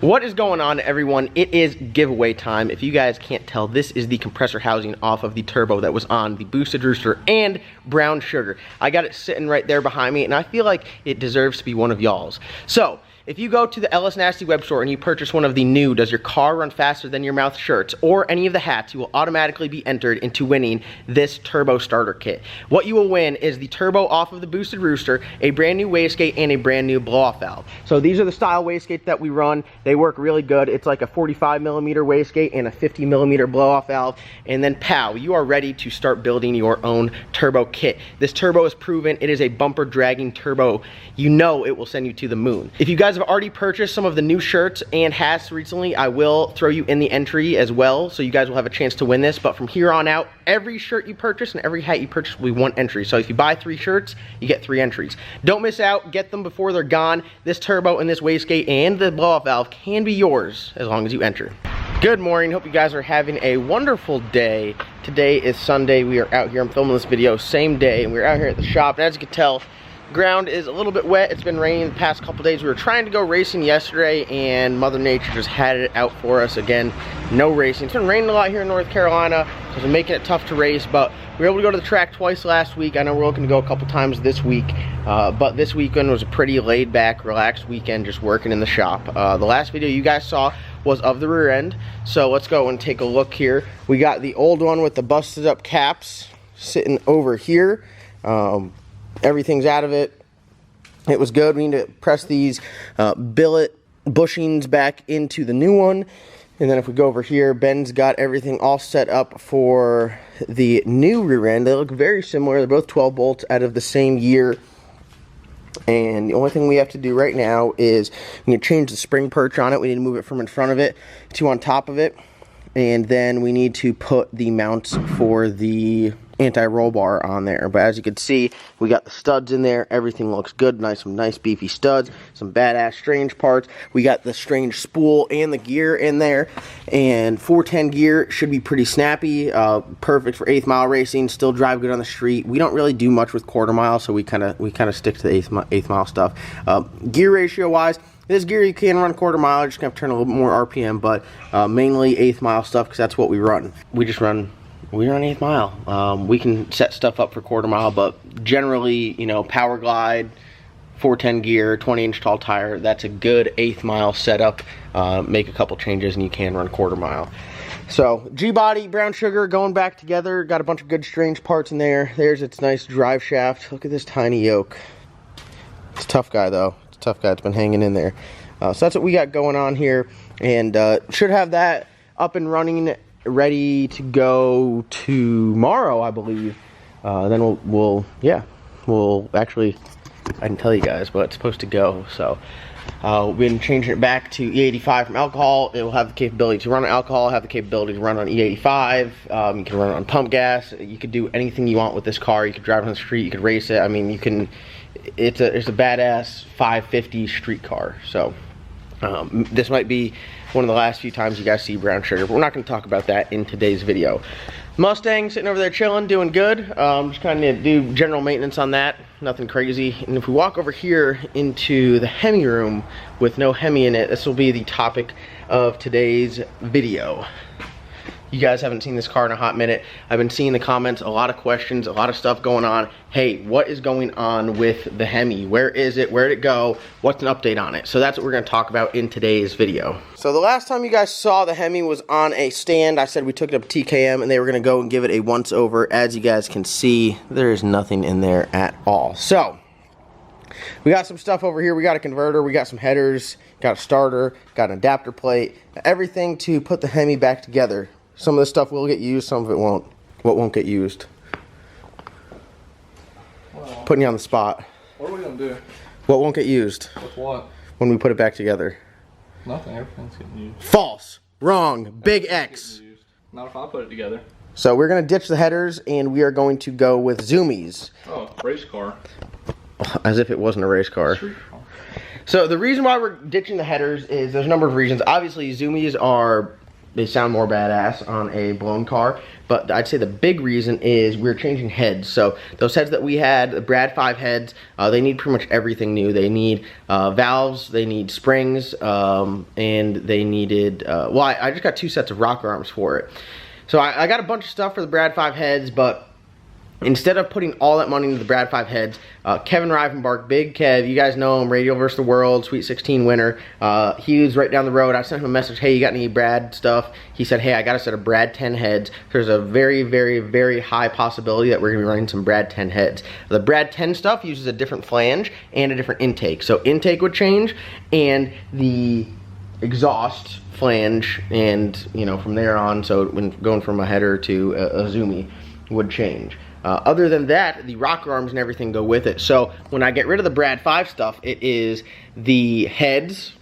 What is going on, everyone? It is giveaway time. If you guys can't tell, this is the compressor housing off of the turbo that was on the Boosted Rooster and Brown Sugar. I got it sitting right there behind me, and I feel like it deserves to be one of y'all's. So, if you go to the LS Nasty web store and you purchase one of the new Does Your Car Run Faster Than Your Mouth shirts or any of the hats, you will automatically be entered into winning this turbo starter kit. What you will win is the turbo off of the Boosted Rooster, a brand new wastegate, and a brand new blow-off valve. So these are the style wastegates that we run. They work really good. It's like a 45mm wastegate and a 50mm blow-off valve, and then pow, you are ready to start building your own turbo kit. This turbo is proven. It is a bumper dragging turbo. You know it will send you to the moon. If you guys have already purchased some of the new shirts and hats recently, I will throw you in the entry as well, so you guys will have a chance to win this. But from here on out, every shirt you purchase and every hat you purchase will be one entry. So if you buy 3 shirts, you get 3 entries. Don't miss out. Get them before they're gone. This turbo and this wastegate and the blow-off valve can be yours as long as you enter. Good morning. Hope you guys are having a wonderful day. Today is Sunday. We are out here. I'm filming this video same day, and we're out here at the shop. And as you can tell, ground is a little bit wet. It's been raining the past couple days. We were trying to go racing yesterday, and Mother Nature just had it out for us again. No racing. It's been raining a lot here in North Carolina, so it's been making it tough to race, but we were able to go to the track twice last week. I know we're looking to go a couple times this week, but this weekend was a pretty laid back, relaxed weekend, just working in the shop. The last video you guys saw was of the rear end, so let's go and take a look here. We got the old one with the busted up caps sitting over here. Everything's out of it. It was good. We need to press these billet bushings back into the new one. And then if we go over here, Ben's got everything all set up for the new rear end. They look very similar. They're both 12 bolts out of the same year. And the only thing we have to do right now is we need to change the spring perch on it. We need to move it from in front of it to on top of it. And then we need to put the mounts for the anti-roll bar on there. But as you can see, we got the studs in there. Everything looks good. Some nice beefy studs, some badass strange parts. We got the strange spool and the gear in there, and 410 gear should be pretty snappy, perfect for 8th mile racing. Still drive good on the street. We don't really do much with quarter mile, so we kind of stick to the 8th mile stuff. Gear ratio wise, this gear you can run quarter mile. Just gonna have to turn a little bit more RPM, but mainly 8th mile stuff, because that's what we run. We run 8th mile. We can set stuff up for quarter mile, but generally, you know, power glide, 410 gear, 20-inch tall tire, that's a good 8th mile setup. Make a couple changes and you can run quarter mile. So, G-body, Brown Sugar going back together. Got a bunch of good strange parts in there. There's its nice drive shaft. Look at this tiny yoke. It's a tough guy, though. It's a tough guy. It's been hanging in there. So that's what we got going on here. And should have that up and running, ready to go tomorrow, I believe. Then we'll actually, I can tell you guys, but it's supposed to go. So we've been changing it back to E85 from alcohol. It will have the capability to run on alcohol, have the capability to run on E85. You can run it on pump gas. You could do anything you want with this car. You could drive it on the street, you could race it. I mean, you can, it's a badass 550 street car. So this might be one of the last few times you guys see Brown Sugar, but we're not going to talk about that in today's video. Mustang sitting over there chilling, doing good. Just kind of do general maintenance on that, nothing crazy. And if we walk over here into the HEMI room with no HEMI in it, this will be the topic of today's video. You guys haven't seen this car in a hot minute. I've been seeing the comments, a lot of questions, a lot of stuff going on. Hey, what is going on with the HEMI? Where is it? Where did it go? What's an update on it? So that's what we're going to talk about in today's video. So the last time you guys saw the HEMI was on a stand. I said we took it up to TKM and they were going to go and give it a once over. As you guys can see, there is nothing in there at all. So we got some stuff over here. We got a converter, we got some headers, got a starter, got an adapter plate, everything to put the HEMI back together. Some of this stuff will get used, some of it won't. What won't get used? Well, putting you on the spot. What are we going to do? What won't get used? With what? When we put it back together. Nothing, everything's getting used. False. Wrong. Big X. Not if I put it together. So we're going to ditch the headers and we are going to go with Zoomies. Oh, race car. As if it wasn't a race car. Street car. So the reason why we're ditching the headers is there's a number of reasons. Obviously, Zoomies are they sound more badass on a blown car. But I'd say the big reason is we're changing heads. So those heads that we had, the Brad 5 heads, they need pretty much everything new. They need valves, they need springs, and they needed, well, I just got 2 sets of rocker arms for it. So I got a bunch of stuff for the Brad 5 heads, but instead of putting all that money into the Brad 5 heads, Kevin Rivenbark, Big Kev, you guys know him, Radio vs. the World, Sweet 16 winner. He was right down the road. I sent him a message, hey, you got any Brad stuff? He said, hey, I got a set of Brad 10 heads. There's a very, very, very high possibility that we're going to be running some Brad 10 heads. The Brad 10 stuff uses a different flange and a different intake. So intake would change, and the exhaust flange, and you know, from there on, so when going from a header to a Zoomy would change. Other than that, the rocker arms and everything go with it. So when I get rid of the Brad 5 stuff, it is the heads,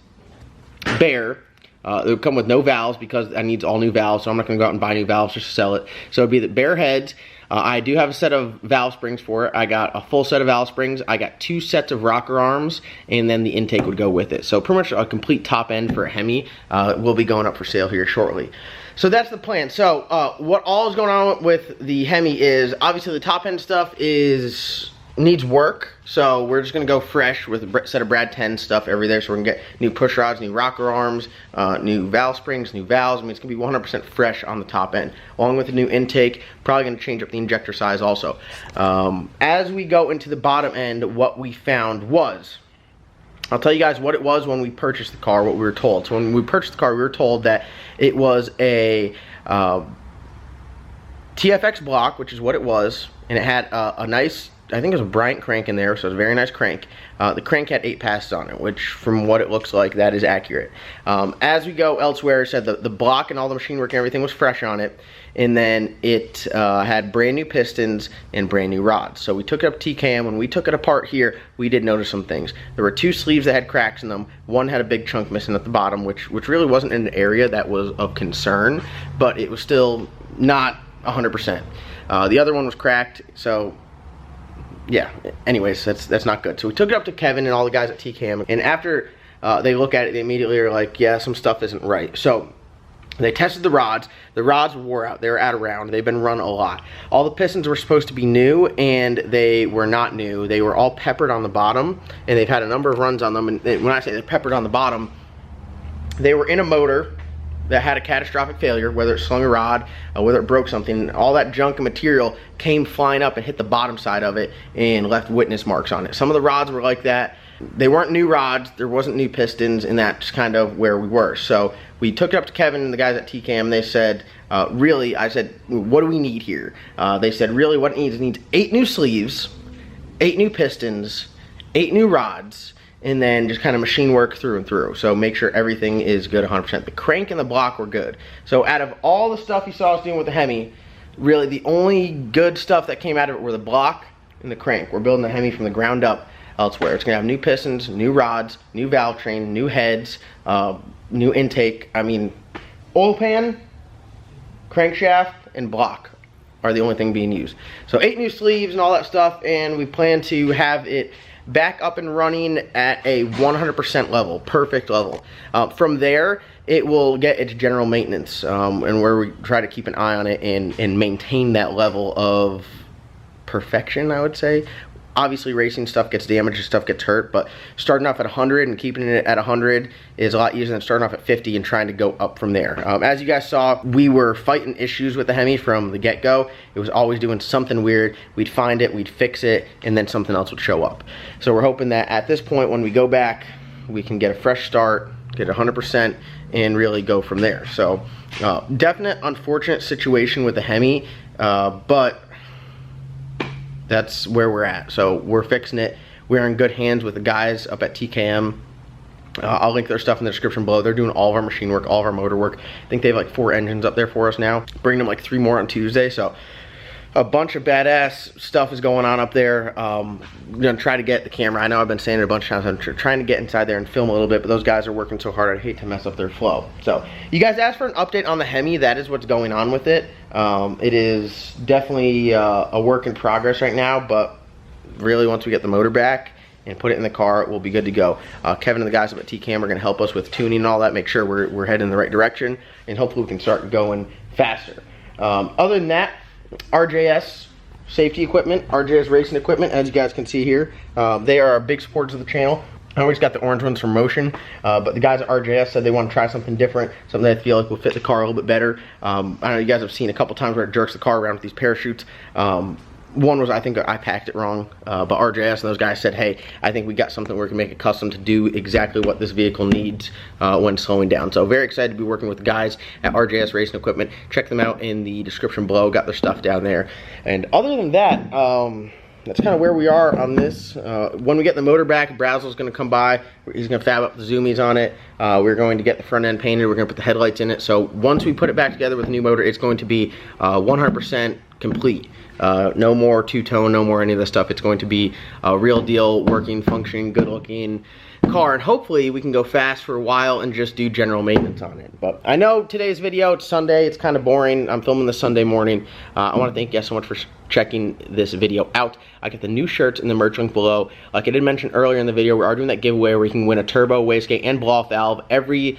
bare. They would come with no valves because I need all new valves, so I'm not going to go out and buy new valves just to sell it. So it'd be the bare heads. I do have a set of valve springs for it. I got a full set of valve springs. I got 2 sets of rocker arms, and then the intake would go with it. So pretty much a complete top end for a HEMI will be going up for sale here shortly. So that's the plan. So what all is going on with the HEMI is, obviously the top end stuff needs work. So we're just going to go fresh with a set of Brad 10 stuff every there. So we're going to get new push rods, new rocker arms, new valve springs, new valves. I mean, it's going to be 100% fresh on the top end. Along with the new intake, probably going to change up the injector size also. As we go into the bottom end, what we found was, I'll tell you guys what it was when we purchased the car, what we were told. So when we purchased the car, we were told that it was a TFX block, which is what it was, and it had a nice, I think it was a Bryant crank in there, so it was a very nice crank. The crank had 8 passes on it, which from what it looks like, that is accurate. As we go elsewhere, it said the block and all the machine work and everything was fresh on it, and then it had brand new pistons and brand new rods. So we took it up TKM. When we took it apart here, we did notice some things. There were 2 sleeves that had cracks in them. One had a big chunk missing at the bottom, which really wasn't in an area that was of concern, but it was still not 100%. The other one was cracked, so yeah, anyways, that's not good. So we took it up to Kevin and all the guys at TKM, and after they look at it, they immediately are like, yeah, some stuff isn't right. So they tested the rods. The rods wore out. They were out of round. They've been run a lot. All the pistons were supposed to be new, and they were not new. They were all peppered on the bottom, and they've had a number of runs on them. And when I say they're peppered on the bottom, they were in a motor that had a catastrophic failure, whether it slung a rod, whether it broke something. All that junk and material came flying up and hit the bottom side of it and left witness marks on it. Some of the rods were like that. They weren't new rods, there wasn't new pistons, and that's kind of where we were. So we took it up to Kevin and the guys at TKM. They said, really, I said, what do we need here? They said, really, what it needs 8 new sleeves, 8 new pistons, 8 new rods, and then just kind of machine work through and through. So make sure everything is good 100%. The crank and the block were good. So out of all the stuff you saw us doing with the HEMI, really the only good stuff that came out of it were the block and the crank. We're building the HEMI from the ground up elsewhere. It's gonna have new pistons, new rods, new valve train, new heads, new intake. I mean, oil pan, crankshaft, and block are the only thing being used. So 8 new sleeves and all that stuff, and we plan to have it back up and running at a 100% level, perfect level. From there, it will get its general maintenance, and where we try to keep an eye on it and maintain that level of perfection, I would say. Obviously, racing stuff gets damaged, stuff gets hurt, but starting off at 100 and keeping it at 100 is a lot easier than starting off at 50 and trying to go up from there. As you guys saw, we were fighting issues with the HEMI from the get-go. It was always doing something weird. We'd find it, we'd fix it, and then something else would show up. So we're hoping that at this point, when we go back, we can get a fresh start, get 100%, and really go from there. So definite unfortunate situation with the HEMI, but that's where we're at. So we're fixing it. We're in good hands with the guys up at TKM. I'll link their stuff in the description below. They're doing all of our machine work, all of our motor work. I think they have like 4 engines up there for us now. Bringing them like 3 more on Tuesday. So a bunch of badass stuff is going on up there. I'm gonna try to get the camera. I know I've been saying it a bunch of times. I'm trying to get inside there and film a little bit, but those guys are working so hard, I'd hate to mess up their flow. So you guys asked for an update on the HEMI. That is what's going on with it. It is definitely a work in progress right now, but really once we get the motor back and put it in the car. We'll be good to go. Kevin and the guys up at TCAM are going to help us with tuning and all that, make sure we're heading in the right direction, and hopefully we can start going faster. Other than that, RJS safety equipment, RJS racing equipment, as you guys can see here, they are big supporters of the channel. I always got the orange ones from Motion, but the guys at RJS said they want to try something different, something they feel like will fit the car a little bit better. I know you guys have seen a couple times where it jerks the car around with these parachutes. One was, I think I packed it wrong, but RJS and those guys said, hey, I think we got something where we can make it custom to do exactly what this vehicle needs when slowing down. So very excited to be working with the guys at RJS Racing Equipment. Check them out in the description below, got their stuff down there. And other than that, that's kind of where we are on this. When we get the motor back, Brazzel's going to come by. He's going to fab up the zoomies on it. We're going to get the front end painted. We're going to put the headlights in it. So once we put it back together with the new motor, it's going to be 100% complete. No more two-tone, no more any of this stuff. It's going to be a real deal, working, functioning, good-looking car, and hopefully we can go fast for a while and just do general maintenance on it. But I know today's video, it's Sunday, it's kind of boring. I'm filming this Sunday morning. I want to thank you guys so much for checking this video out. I got the new shirts in the merch link below. Like I did mention earlier in the video, we are doing that giveaway where you can win a turbo, wastegate, and blow-off valve. Every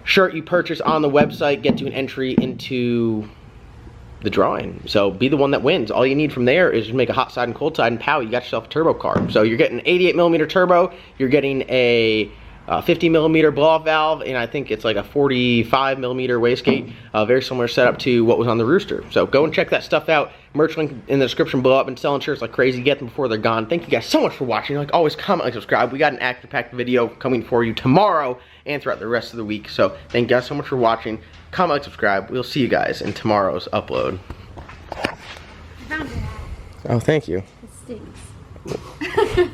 shirt you purchase on the website gets you an entry into the drawing. So be the one that wins. All you need from there is just make a hot side and cold side, and pow, you got yourself a turbo car. So you're getting an 88mm turbo, you're getting a 50mm blow-off valve, and I think it's like a 45mm wastegate. Very similar setup to what was on the Rooster. So go and check that stuff out. Merch link in the description below. I've been selling shirts like crazy. Get them before they're gone. Thank you guys so much for watching. Like always, comment, like, subscribe. We got an action-packed video coming for you tomorrow and throughout the rest of the week. So thank you guys so much for watching. Comment, like, subscribe. We'll see you guys in tomorrow's upload. I found it. Oh, thank you. It stinks.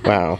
Wow.